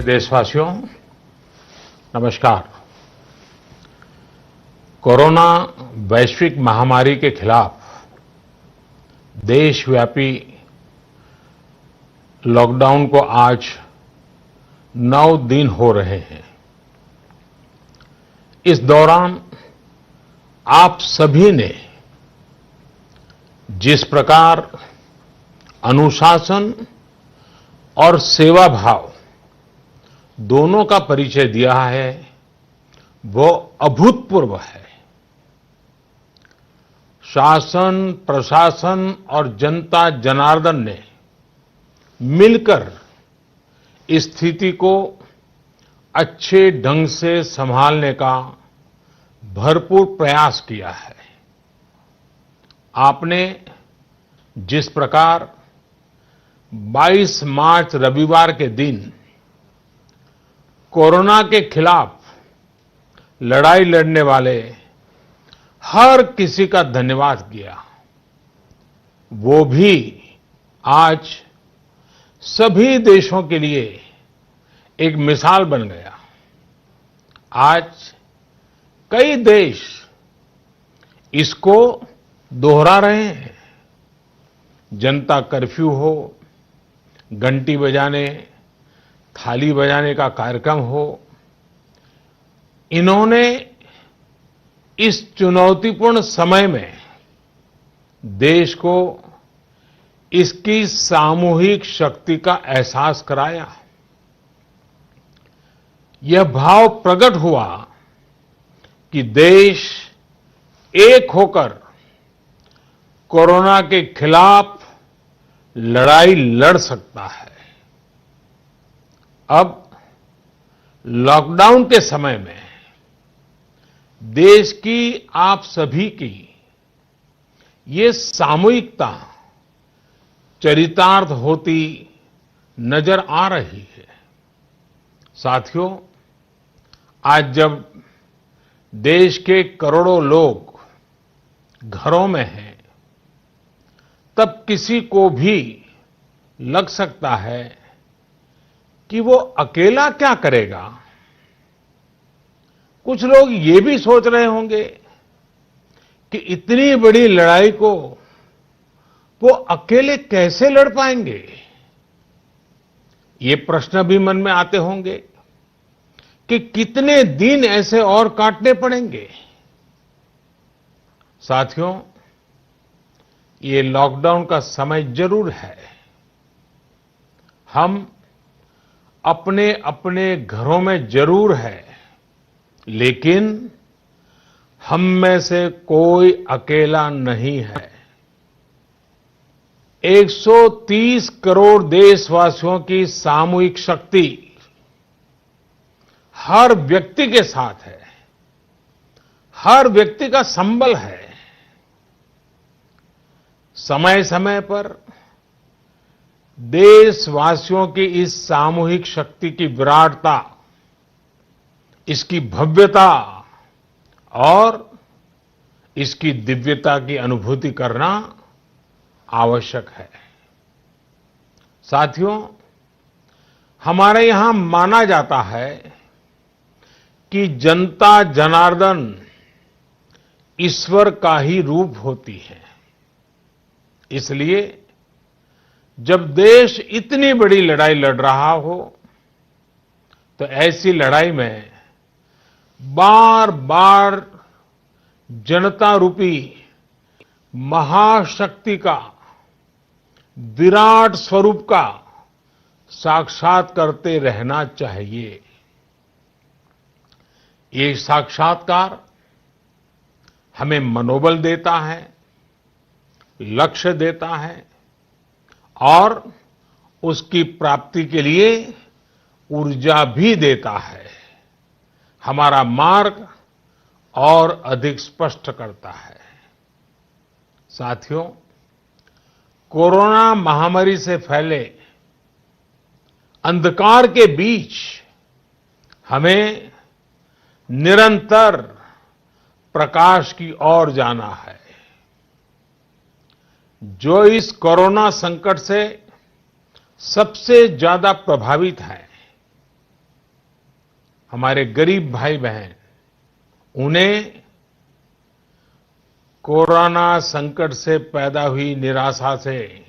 मेरे देशवासियों, नमस्कार। कोरोना वैश्विक महामारी के खिलाफ देशव्यापी लॉकडाउन को आज 9 दिन हो रहे हैं। इस दौरान आप सभी ने जिस प्रकार अनुशासन और सेवा भाव दोनों का परिचय दिया है, वो अभूतपूर्व है। शासन, प्रशासन और जनता जनार्दन ने मिलकर इस स्थिति को अच्छे ढंग से संभालने का भरपूर प्रयास किया है। आपने जिस प्रकार 22 मार्च रविवार के दिन कोरोना के खिलाफ लड़ाई लड़ने वाले हर किसी का धन्यवाद किया, वो भी आज सभी देशों के लिए एक मिसाल बन गया। आज कई देश इसको दोहरा रहे हैं। जनता कर्फ्यू हो, घंटी बजाने, थाली बजाने का कार्यक्रम हो, इन्होंने इस चुनौतीपूर्ण समय में देश को इसकी सामूहिक शक्ति का एहसास कराया। यह भाव प्रकट हुआ कि देश एक होकर कोरोना के खिलाफ लड़ाई लड़ सकता है। अब लॉकडाउन के समय में देश की, आप सभी की ये सामूहिकता चरितार्थ होती नजर आ रही है। साथियों, आज जब देश के करोड़ों लोग घरों में हैं, तब किसी को भी लग सकता है कि वो अकेला क्या करेगा। कुछ लोग ये भी सोच रहे होंगे कि इतनी बड़ी लड़ाई को वो अकेले कैसे लड़ पाएंगे। ये प्रश्न भी मन में आते होंगे कि कितने दिन ऐसे और काटने पड़ेंगे। साथियों, ये लॉकडाउन का समय जरूर है। हम अपने अपने घरों में जरूर है, लेकिन हम में से कोई अकेला नहीं है। 130 करोड़ देशवासियों की सामूहिक शक्ति हर व्यक्ति के साथ है, हर व्यक्ति का संबल है। समय समय पर देशवासियों की इस सामूहिक शक्ति की विराटता, इसकी भव्यता और इसकी दिव्यता की अनुभूति करना आवश्यक है। साथियों, हमारे यहां माना जाता है कि जनता जनार्दन ईश्वर का ही रूप होती है। इसलिए जब देश इतनी बड़ी लड़ाई लड़ रहा हो, तो ऐसी लड़ाई में बार बार जनता रूपी महाशक्ति का, विराट स्वरूप का साक्षात करते रहना चाहिए। ये साक्षात्कार हमें मनोबल देता है, लक्ष्य देता है और उसकी प्राप्ति के लिए ऊर्जा भी देता है। हमारा मार्ग और अधिक स्पष्ट करता है। साथियों, कोरोना महामारी से फैले अंधकार के बीच हमें निरंतर प्रकाश की ओर जाना है। जो इस कोरोना संकट से सबसे ज्यादा प्रभावित है, हमारे गरीब भाई बहन, उन्हें कोरोना संकट से पैदा हुई निराशा से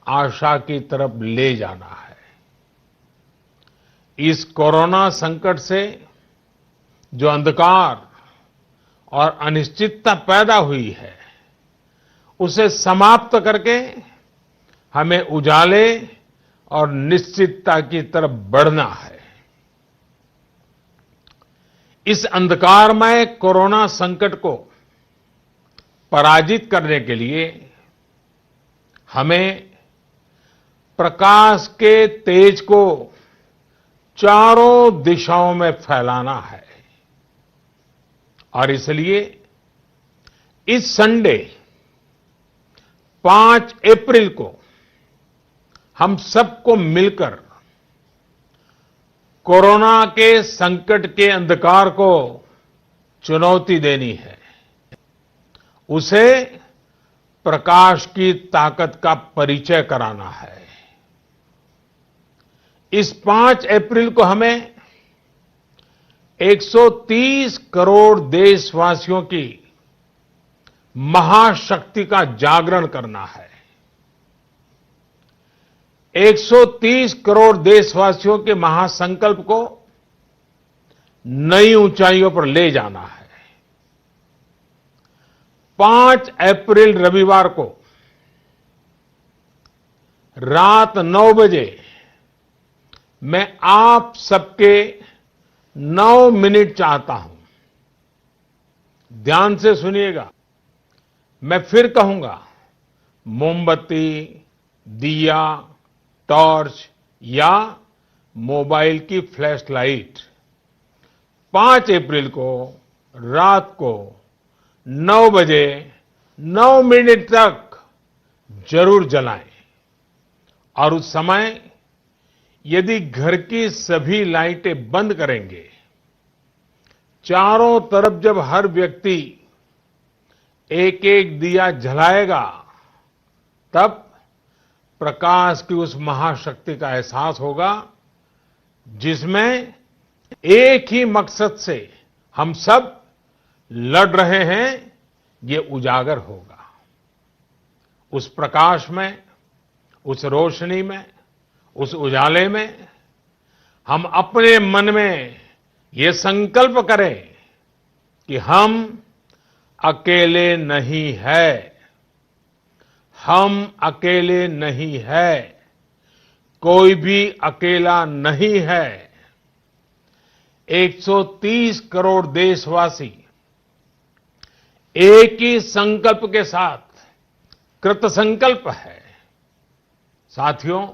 आशा की तरफ ले जाना है। इस कोरोना संकट से जो अंधकार और अनिश्चितता पैदा हुई है, उसे समाप्त करके हमें उजाले और निश्चितता की तरफ बढ़ना है। इस अंधकारमय कोरोना संकट को पराजित करने के लिए हमें प्रकाश के तेज को चारों दिशाओं में फैलाना है। और इसलिए इस संडे 5 अप्रैल को हम सबको मिलकर कोरोना के संकट के अंधकार को चुनौती देनी है, उसे प्रकाश की ताकत का परिचय कराना है। इस 5 अप्रैल को हमें 130 करोड़ देशवासियों की महाशक्ति का जागरण करना है। 130 करोड़ देशवासियों के महासंकल्प को नई ऊंचाइयों पर ले जाना है। 5 अप्रैल रविवार को रात 9 बजे मैं आप सबके 9 मिनट चाहता हूं। ध्यान से सुनिएगा, मैं फिर कहूंगा, मोमबत्ती, दिया, टॉर्च या मोबाइल की फ्लैश लाइट 5 अप्रैल को रात को 9 बजे 9 मिनट तक जरूर जलाएं। और उस समय यदि घर की सभी लाइटें बंद करेंगे, चारों तरफ जब हर व्यक्ति एक एक दिया जलाएगा, तब प्रकाश की उस महाशक्ति का एहसास होगा, जिसमें एक ही मकसद से हम सब लड़ रहे हैं, ये उजागर होगा। उस प्रकाश में, उस रोशनी में, उस उजाले में हम अपने मन में ये संकल्प करें कि हम अकेले नहीं हैं, हम अकेले नहीं है, कोई भी अकेला नहीं है। 130 करोड़ देशवासी एक ही संकल्प के साथ कृत संकल्प है। साथियों,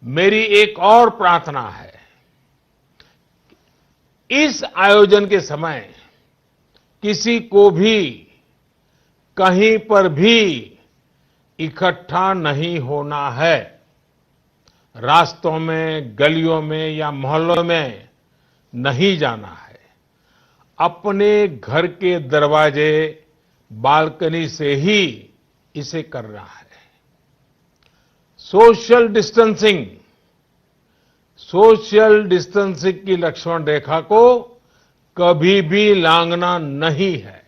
मेरी एक और प्रार्थना है, इस आयोजन के समय किसी को भी कहीं पर भी इकट्ठा नहीं होना है। रास्तों में, गलियों में या मोहल्लों में नहीं जाना है। अपने घर के दरवाजे, बालकनी से ही इसे करना है। सोशल डिस्टेंसिंग की लक्ष्मण रेखा को कभी भी लांघना नहीं है।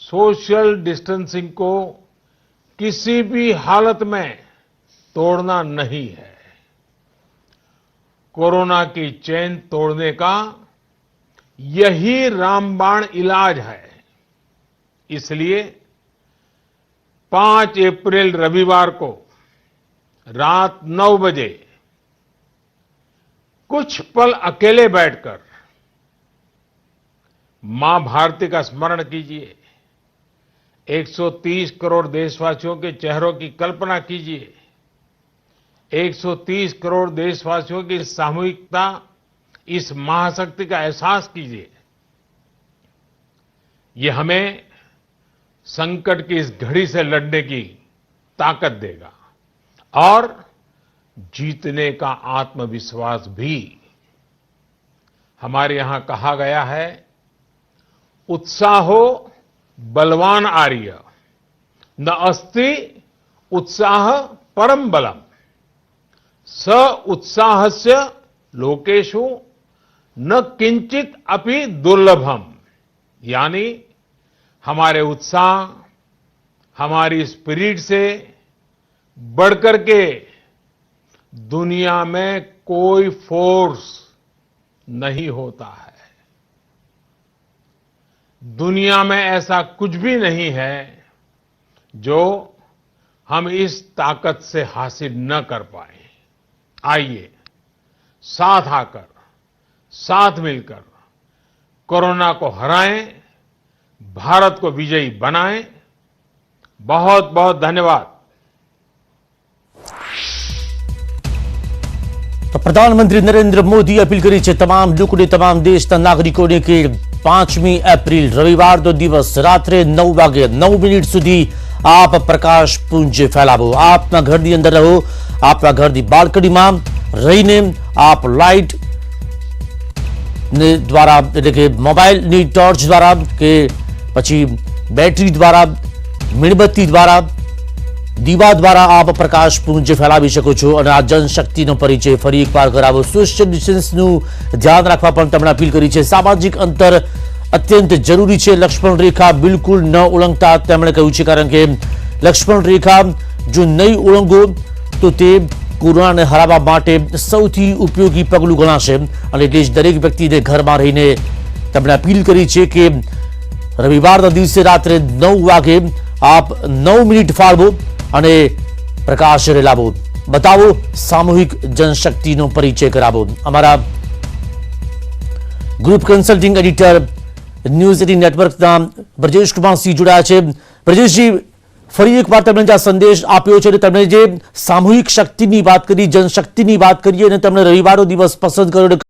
सोशल डिस्टेंसिंग को किसी भी हालत में तोड़ना नहीं है। कोरोना की चेन तोड़ने का यही रामबाण इलाज है। इसलिए 5 अप्रैल रविवार को रात 9 बजे कुछ पल अकेले बैठकर मां भारती का स्मरण कीजिए। 130 करोड़ देशवासियों के चेहरों की कल्पना कीजिए। 130 करोड़ देशवासियों की सामूहिकता, इस महाशक्ति का एहसास कीजिए। ये हमें संकट की इस घड़ी से लड़ने की ताकत देगा और जीतने का आत्मविश्वास भी। हमारे यहां कहा गया है, उत्साहो बलवान आर्य, न अस्ति उत्साह परम बलम, स उत्साहस्य लोकेषु न किंचित अपि दुर्लभम, यानी हमारे उत्साह, हमारी स्पिरिट से बढ़कर के दुनिया में कोई फोर्स नहीं होता है। दुनिया में ऐसा कुछ भी नहीं है जो हम इस ताकत से हासिल न कर पाए। आइए साथ आकर, साथ मिलकर कोरोना को हराएं, भारत को विजयी बनाएं। बहुत बहुत धन्यवाद। તો પ્રધાનમંત્રી નરેન્દ્ર મોદી અપીલ કરી છે તમામ લોકોને, તમામ દેશના નાગરિકોને કે 5મી એપ્રિલ રવિવારનો દિવસ રાત્રે 9 વાગે 9 મિનિટ સુધી આપ પ્રકાશ પુંજ ફેલાવો। આપના ઘરની અંદર રહો, આપના ઘરની બાલ્કનીમાં રહીને આપ લાઇટ દ્વારા, એટલે કે મોબાઈલની ટોર્ચ દ્વારા કે પછી બેટરી દ્વારા, મીણબત્તી દ્વારા, દીવા દ્વારા આપ પ્રકાશ પુંજ ફેલાવી શકો છો અને આ જનશક્તિનો પરિચય ફરી એકવાર કરાવો। સોશિયલ ડિસ્ટન્સનું ધ્યાન રાખવા પણ તેમણે અપીલ કરી છે। સામાજિક અંતર અત્યંત જરૂરી છે। લક્ષ્મણ રેખા બિલકુલ ન ઓળંગતા તેમણે કહ્યું છે, કારણ કે લક્ષ્મણ રેખા જો નહીં ઓળંગો તો તે કોરોનાને હરાવવા માટે સૌથી ઉપયોગી પગલું ગણાશે અને એટલે જ દરેક વ્યક્તિને ઘરમાં રહીને તેમણે અપીલ કરી છે કે રવિવારના દિવસે રાત્રે 9 વાગે આપ 9 મિનિટ ફાળવો અને પ્રકાશ રેલાવો, બતાવો, સામૂહિક જનશક્તિનો પરિચય કરાવો। અમારા ગ્રુપ કન્સલ્ટિંગ એડિટર ન્યૂઝ 18 નેટવર્કના બ્રજેશ કુમાર સિંહ જોડાયા છે। બ્રજેશજી, ફરી એકવાર તેમણે જે સંદેશ આપ્યો છે, તેમણે જે સામૂહિક શક્તિની વાત કરી, જનશક્તિની વાત કરી અને તેમણે રવિવારનો દિવસ પસંદ કર્યો।